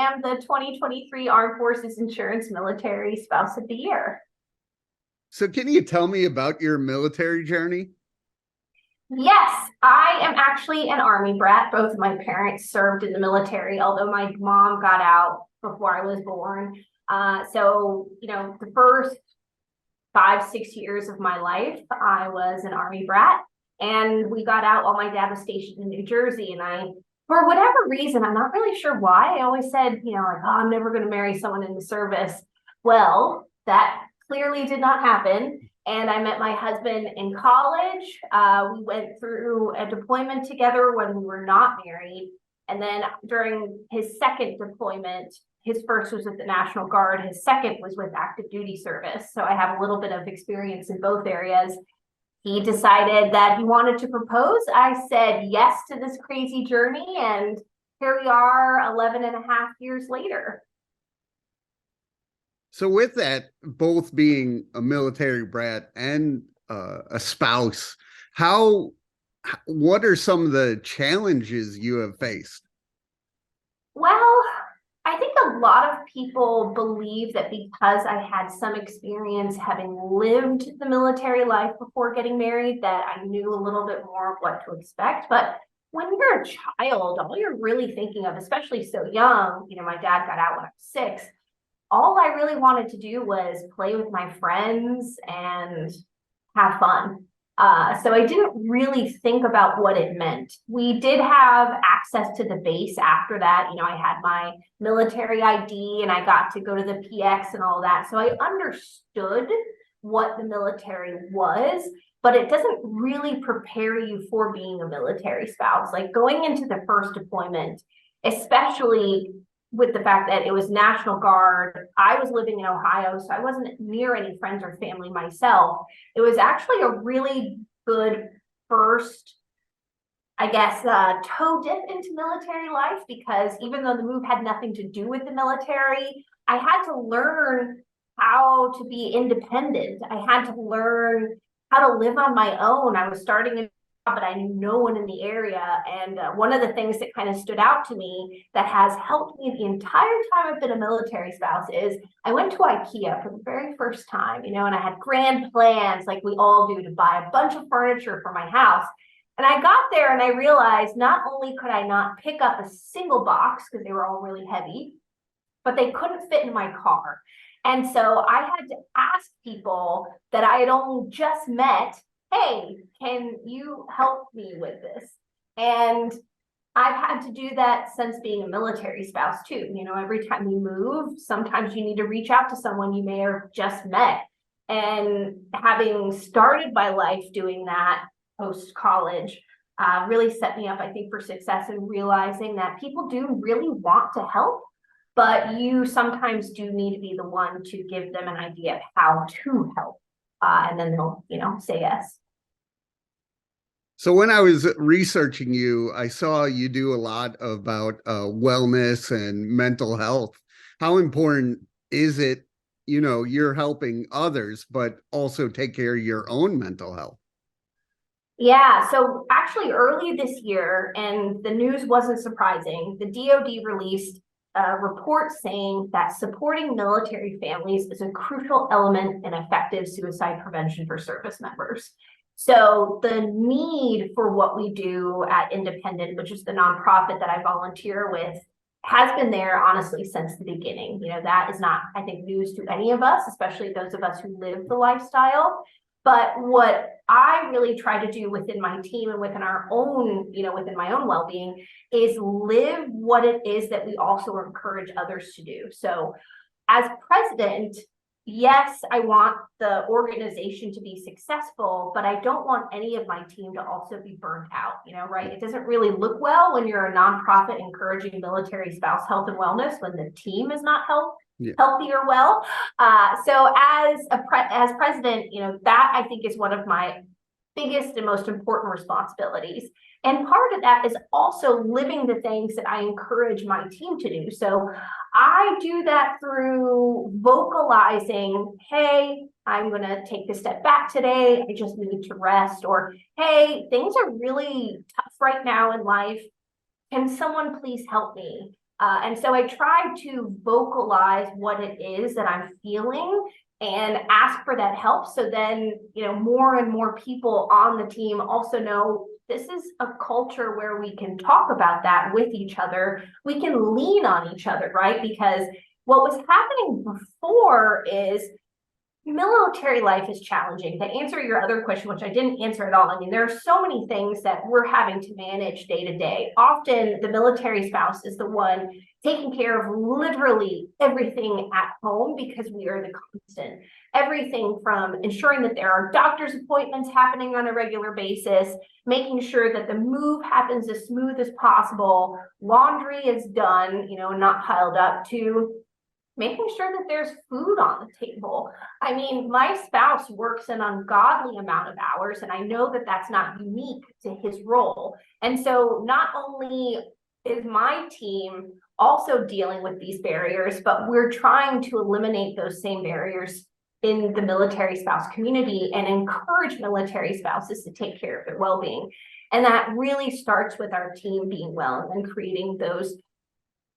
am the 2023 Armed Forces Insurance Military Spouse of the Year. So can you tell me about your military journey? Yes, I am actually an Army brat. Both of my parents served in the military, although my mom got out before I was born. The first 5, 6 years of my life, I was an Army brat, and we got out while my dad was stationed in New Jersey. And for whatever reason, I'm not really sure why, I always said, I'm never going to marry someone in the service. Well, that clearly did not happen. And I met my husband in college. We went through a deployment together when we were not married. And then during his second deployment, his first was with the National Guard, his second was with active duty service. So I have a little bit of experience in both areas. He decided that he wanted to propose. I said yes to this crazy journey, and here we are 11 and a half years later. So with that, both being a military brat and a spouse, what are some of the challenges you have faced? Well, I think a lot of people believe that because I had some experience having lived the military life before getting married, that I knew a little bit more of what to expect. But when you're a child, all you're really thinking of, especially so young, my dad got out when I was 6. All I really wanted to do was play with my friends and have fun. So I didn't really think about what it meant. We did have access to the base after that. I had my military ID and I got to go to the PX and all that. So I understood what the military was, but it doesn't really prepare you for being a military spouse. Like going into the first deployment, especially with the fact that it was National Guard, I was living in Ohio, so I wasn't near any friends or family myself. It was actually a really good first, toe dip into military life, because even though the move had nothing to do with the military, I had to learn how to be independent. I had to learn how to live on my own. I was starting in, but I knew no one in the area. And one of the things that kind of stood out to me that has helped me the entire time I've been a military spouse is I went to IKEA for the very first time, and I had grand plans like we all do to buy a bunch of furniture for my house. And I got there and I realized not only could I not pick up a single box because they were all really heavy, but they couldn't fit in my car. And so I had to ask people that I had only just met, hey, can you help me with this? And I've had to do that since being a military spouse too. Every time you move, sometimes you need to reach out to someone you may have just met. And having started my life doing that post-college really set me up, I think, for success in realizing that people do really want to help, but you sometimes do need to be the one to give them an idea of how to help. And then they'll, say yes. So when I was researching you, I saw you do a lot about wellness and mental health. How important is it, you're helping others, but also take care of your own mental health? Yeah, so actually early this year, and the news wasn't surprising, the DoD released a report saying that supporting military families is a crucial element in effective suicide prevention for service members. So the need for what we do at Independent, which is the nonprofit that I volunteer with, has been there honestly since the beginning. That is not, I think, news to any of us, especially those of us who live the lifestyle. But what I really try to do within my team and within our own, within my own well-being, is live what it is that we also encourage others to do. So as president, yes, I want the organization to be successful, but I don't want any of my team to also be burnt out, right? It doesn't really look well when you're a nonprofit encouraging military spouse health and wellness when the team is not healthy or well. So as president, that I think is one of my biggest and most important responsibilities. And part of that is also living the things that I encourage my team to do. So I do that through vocalizing, hey, I'm going to take a step back today. I just need to rest. Or, hey, things are really tough right now in life. Can someone please help me? And so I try to vocalize what it is that I'm feeling and ask for that help. So then, more and more people on the team also know this is a culture where we can talk about that with each other. We can lean on each other, right? Because what was happening before is military life is challenging. To answer your other question, which I didn't answer at all, I mean, there are so many things that we're having to manage day to day. Often the military spouse is the one taking care of literally everything at home because we are the constant. Everything from ensuring that there are doctor's appointments happening on a regular basis, making sure that the move happens as smooth as possible, laundry is done, not piled up, to making sure that there's food on the table. I mean, my spouse works an ungodly amount of hours, and I know that that's not unique to his role. And so not only is my team also dealing with these barriers, but we're trying to eliminate those same barriers in the military spouse community and encourage military spouses to take care of their well-being. And that really starts with our team being well and creating those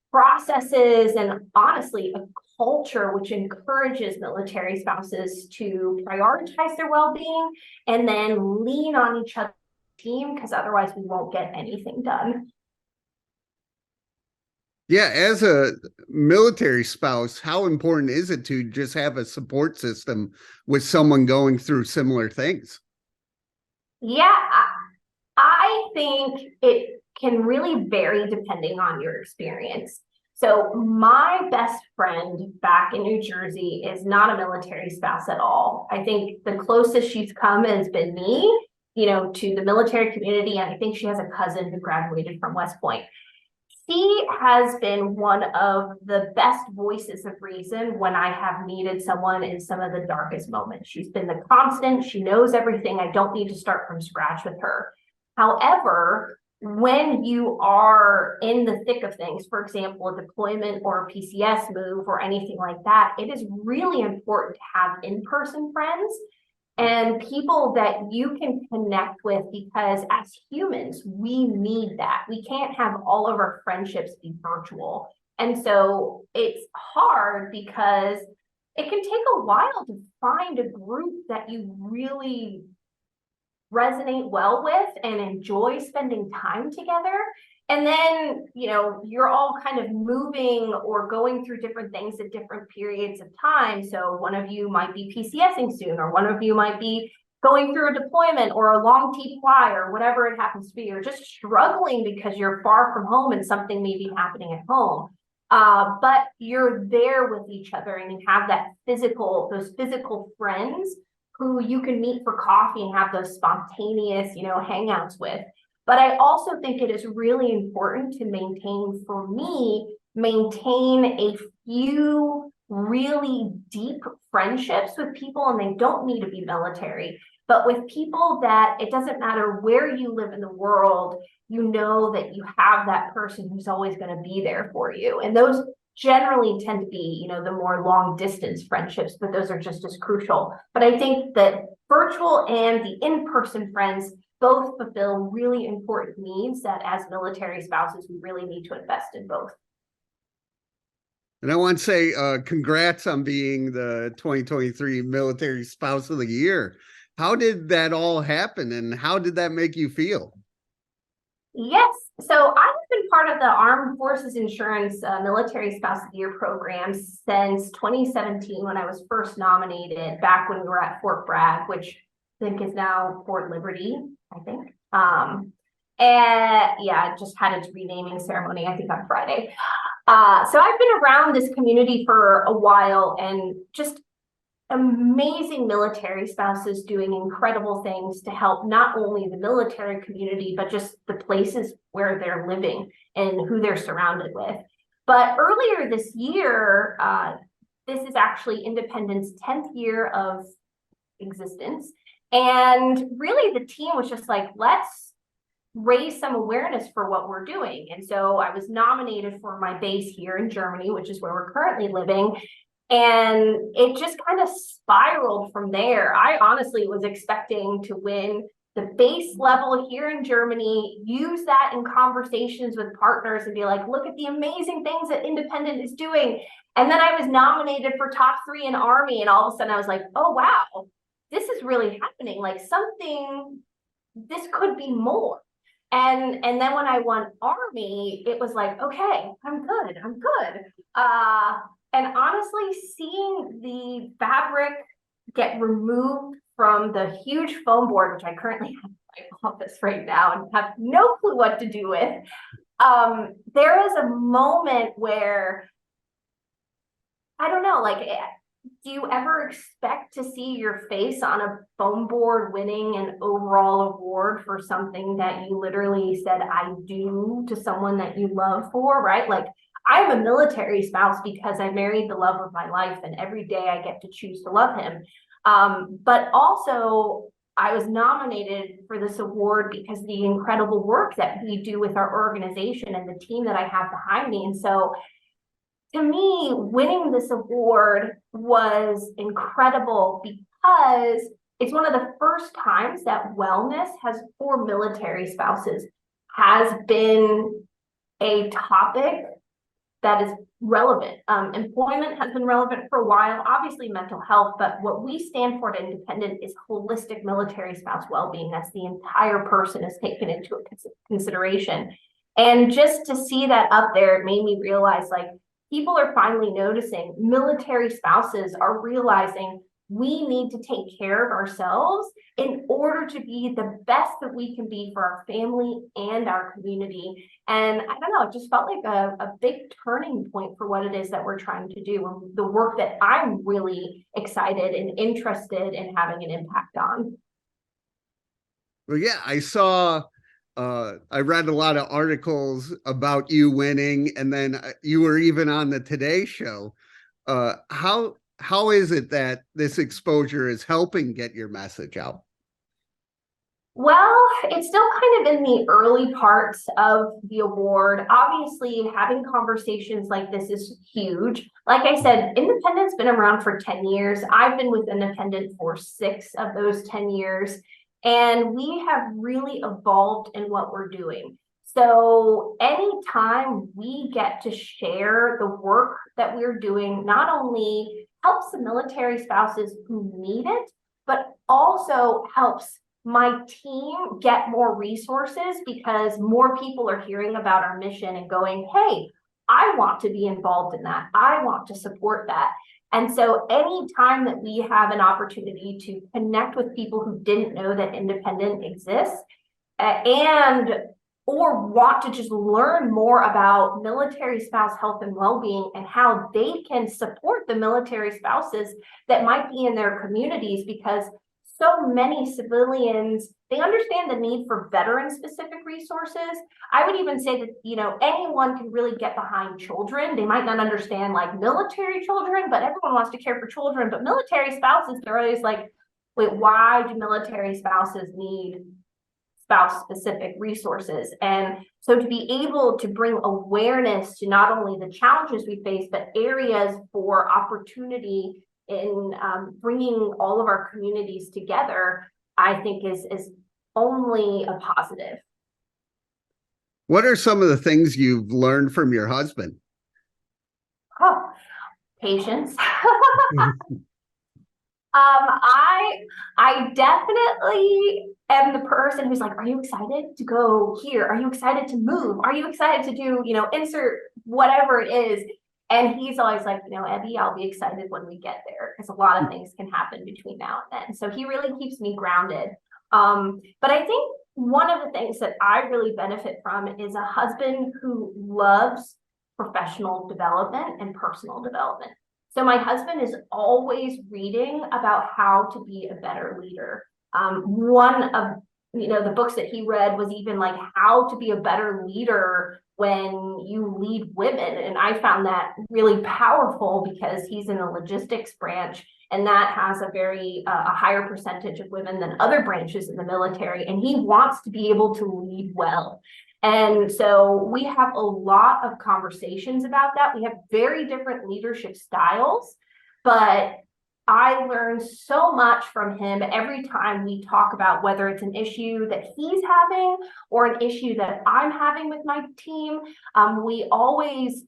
processes and honestly a culture which encourages military spouses to prioritize their well-being and then lean on each other's team, because otherwise we won't get anything done. Yeah, as a military spouse, how important is it to just have a support system with someone going through similar things? Yeah, I think it can really vary depending on your experience. So my best friend back in New Jersey is not a military spouse at all. I think the closest she's come has been me, to the military community. And I think she has a cousin who graduated from West Point. She has been one of the best voices of reason when I have needed someone in some of the darkest moments. She's been the constant. She knows everything. I don't need to start from scratch with her. However, when you are in the thick of things, for example, a deployment or a PCS move or anything like that, it is really important to have in-person friends and people that you can connect with, because as humans, we need that. We can't have all of our friendships be virtual. And so it's hard because it can take a while to find a group that you really resonate well with and enjoy spending time together. And then, you're all kind of moving or going through different things at different periods of time. So one of you might be PCSing soon, or one of you might be going through a deployment or a long TPY or whatever it happens to be, or just struggling because you're far from home and something may be happening at home. But you're there with each other and you have those physical friends who you can meet for coffee and have those spontaneous, hangouts with. But I also think it is really important to maintain a few really deep friendships with people, and they don't need to be military, but with people that it doesn't matter where you live in the world, that you have that person who's always going to be there for you. And those generally tend to be, the more long distance friendships, but those are just as crucial. But I think that virtual and the in-person friends both fulfill really important needs that as military spouses, we really need to invest in both. And I want to say congrats on being the 2023 Military Spouse of the Year. How did that all happen and how did that make you feel? Yes. So I've been part of the Armed Forces Insurance Military Spouse of the Year program since 2017, when I was first nominated, back when we were at Fort Bragg, which I think is now Fort Liberty, I think. And yeah, just had its renaming ceremony, I think, on Friday. So I've been around this community for a while, and just amazing military spouses doing incredible things to help not only the military community, but just the places where they're living and who they're surrounded with. But earlier this year, this is actually Independence 10th year of existence. And really the team was just like, let's raise some awareness for what we're doing. And so I was nominated for my base here in Germany, which is where we're currently living. And it just kind of spiraled from there. I honestly was expecting to win the base level here in Germany, use that in conversations with partners and be like, look at the amazing things that Independent is doing. And then I was nominated for top 3 in Army, and all of a sudden I was like, oh wow, this is really happening. Like something, this could be more. And then when I won Army, it was like, okay, I'm good. And honestly, seeing the fabric get removed from the huge foam board, which I currently have in my office right now and have no clue what to do with, there is a moment where, I don't know, like, do you ever expect to see your face on a foam board winning an overall award for something that you literally said I do to someone that you love for, right? Like, I'm a military spouse because I married the love of my life, and every day I get to choose to love him. But also, I was nominated for this award because of the incredible work that we do with our organization and the team that I have behind me. And so, to me, winning this award was incredible because it's one of the first times that wellness has, for military spouses, has been a topic that is relevant. Employment has been relevant for a while, obviously mental health, but what we stand for at Independent is holistic military spouse well-being. That's the entire person is taken into consideration. And just to see that up there, it made me realize, like, people are finally noticing, military spouses are realizing we need to take care of ourselves in order to be the best that we can be for our family and our community. And I don't know, it just felt like a big turning point for what it is that we're trying to do, and the work that I'm really excited and interested in having an impact on. Well, yeah, I read a lot of articles about you winning, and then you were even on the Today Show. How is it that this exposure is helping get your message out? Well, it's still kind of in the early parts of the award. Obviously, having conversations like this is huge. Like I said, Independent's been around for 10 years. I've been with Independent for 6 of those 10 years, and we have really evolved in what we're doing. So anytime we get to share the work that we're doing, not only helps the military spouses who need it, but also helps my team get more resources, because more people are hearing about our mission and going, hey, I want to be involved in that. I want to support that. And so anytime that we have an opportunity to connect with people who didn't know that Independent exists, and or want to just learn more about military spouse health and well-being and how they can support the military spouses that might be in their communities, because so many civilians, they understand the need for veteran specific resources. I would even say that, anyone can really get behind children. They might not understand like military children, but everyone wants to care for children. But military spouses, they're always like, wait, why do military spouses need spouse specific resources? And so to be able to bring awareness to not only the challenges we face, but areas for opportunity in bringing all of our communities together, I think is only a positive. What are some of the things you've learned from your husband? Oh, patience. I definitely am the person who's like, are you excited to go here? Are you excited to move? Are you excited to do, insert whatever it is? And he's always like, Evie, I'll be excited when we get there, because a lot of things can happen between now and then. So he really keeps me grounded. But I think one of the things that I really benefit from is a husband who loves professional development and personal development. So my husband is always reading about how to be a better leader. One of the books that he read was even like how to be a better leader when you lead women. And I found that really powerful because he's in the logistics branch, and that has a very a higher percentage of women than other branches in the military. And he wants to be able to lead well. And so we have a lot of conversations about that. We have very different leadership styles, but I learn so much from him every time we talk about whether it's an issue that he's having or an issue that I'm having with my team. We always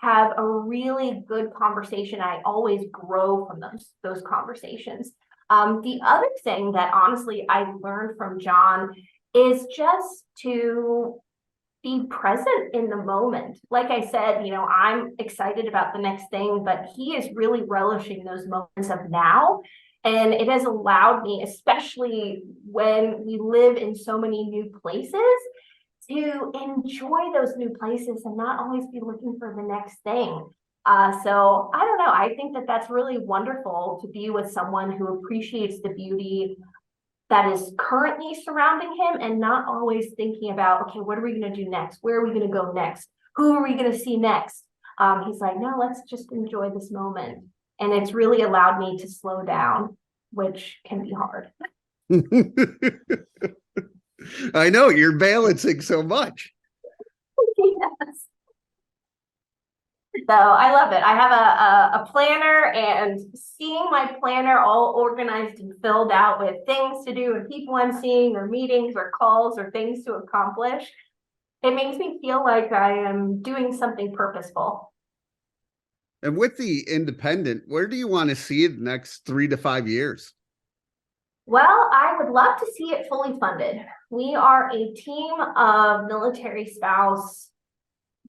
have a really good conversation. I always grow from those conversations. The other thing that honestly I learned from John is just to be present in the moment. Like I said, I'm excited about the next thing, but he is really relishing those moments of now. And it has allowed me, especially when we live in so many new places, to enjoy those new places and not always be looking for the next thing. So I don't know. I think that that's really wonderful to be with someone who appreciates the beauty that is currently surrounding him and not always thinking about, okay, what are we going to do next? Where are we going to go next? Who are we going to see next? He's like, no, let's just enjoy this moment. And it's really allowed me to slow down, which can be hard. I know you're balancing so much. Yes. So I love it. I have a planner, and seeing my planner all organized and filled out with things to do and people I'm seeing or meetings or calls or things to accomplish, it makes me feel like I am doing something purposeful. And with the independent, where do you want to see it the next 3 to 5 years? Well, I would love to see it fully funded. We are a team of military spouse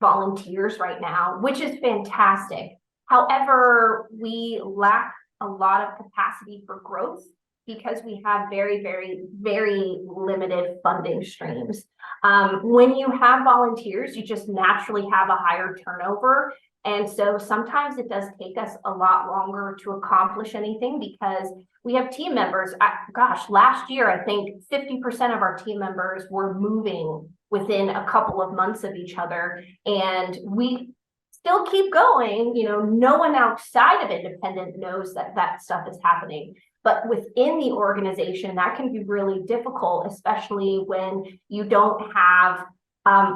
volunteers right now, which is fantastic. However, we lack a lot of capacity for growth because we have very, very, very limited funding streams. When you have volunteers, you just naturally have a higher turnover. And so sometimes it does take us a lot longer to accomplish anything because we have team members. Gosh, last year, I think 50% of our team members were moving within a couple of months of each other. And we still keep going. No one outside of independent knows that that stuff is happening. But within the organization, that can be really difficult, especially when you don't have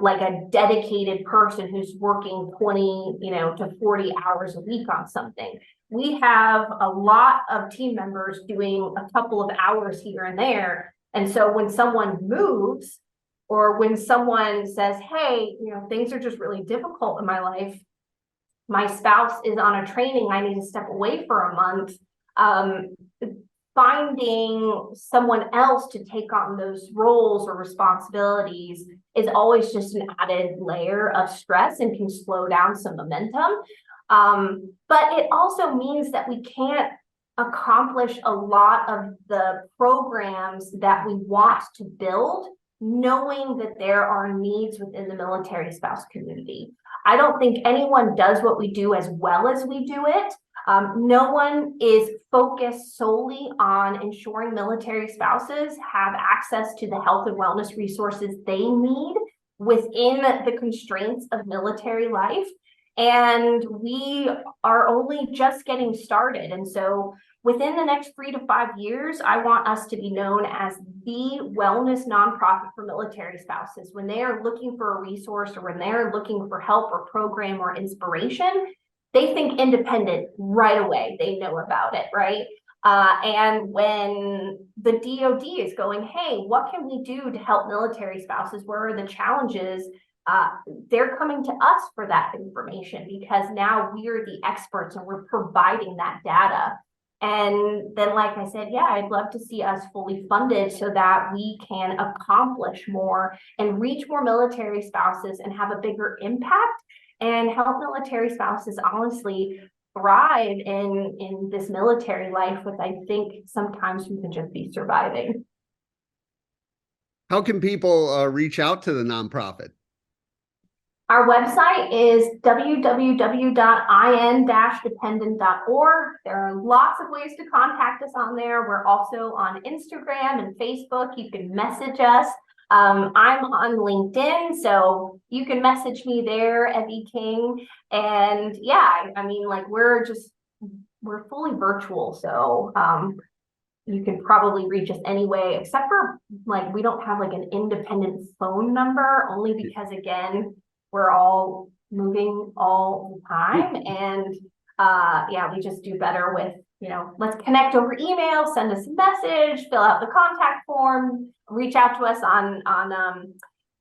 like a dedicated person who's working 20, to 40 hours a week on something. We have a lot of team members doing a couple of hours here and there. And so when someone moves, or when someone says, hey, things are just really difficult in my life, my spouse is on a training, I need to step away for a month, finding someone else to take on those roles or responsibilities is always just an added layer of stress and can slow down some momentum. But it also means that we can't accomplish a lot of the programs that we want to build, knowing that there are needs within the military spouse community. I don't think anyone does what we do as well as we do it. No one is focused solely on ensuring military spouses have access to the health and wellness resources they need within the constraints of military life. And we are only just getting started. And so within the next 3 to 5 years, I want us to be known as the wellness nonprofit for military spouses. When they are looking for a resource or when they're looking for help or program or inspiration, they think independent right away. They know about it, right? And when the DoD is going, hey, what can we do to help military spouses? Where are the challenges? They're coming to us for that information because now we're the experts and we're providing that data. And then, like I said, yeah, I'd love to see us fully funded so that we can accomplish more and reach more military spouses and have a bigger impact and help military spouses honestly thrive in this military life, which I think sometimes we can just be surviving. How can people reach out to the nonprofit? Our website is www.in-dependent.org. There are lots of ways to contact us on there. We're also on Instagram and Facebook. You can message us. I'm on LinkedIn, so you can message me there, Evie King. And yeah, I mean, like we're fully virtual. So you can probably reach us anyway, except for like, we don't have like an independent phone number, only because again, we're all moving all the time. And yeah, we just do better with let's connect over email, send us a message, fill out the contact form, reach out to us on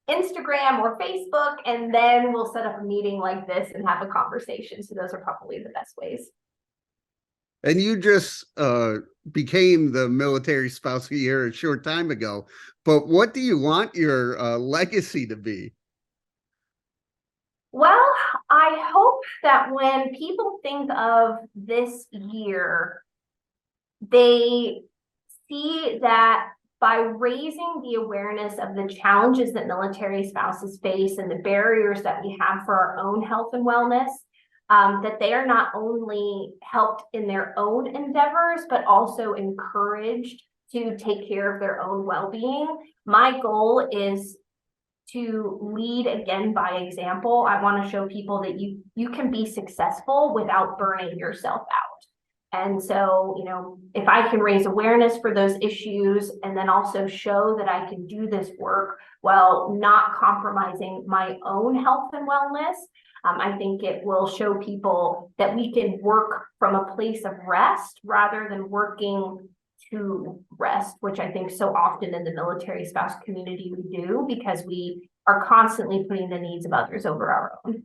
Instagram or Facebook, and then we'll set up a meeting like this and have a conversation. So those are probably the best ways. And you just became the military spouse of the year a short time ago. But what do you want your legacy to be? Well, I hope that when people think of this year, they see that by raising the awareness of the challenges that military spouses face and the barriers that we have for our own health and wellness, that they are not only helped in their own endeavors, but also encouraged to take care of their own well-being. My goal is to lead again by example. I want to show people that you can be successful without burning yourself out. And so, if I can raise awareness for those issues and then also show that I can do this work while not compromising my own health and wellness, I think it will show people that we can work from a place of rest rather than working to rest, which I think so often in the military spouse community we do, because we are constantly putting the needs of others over our own.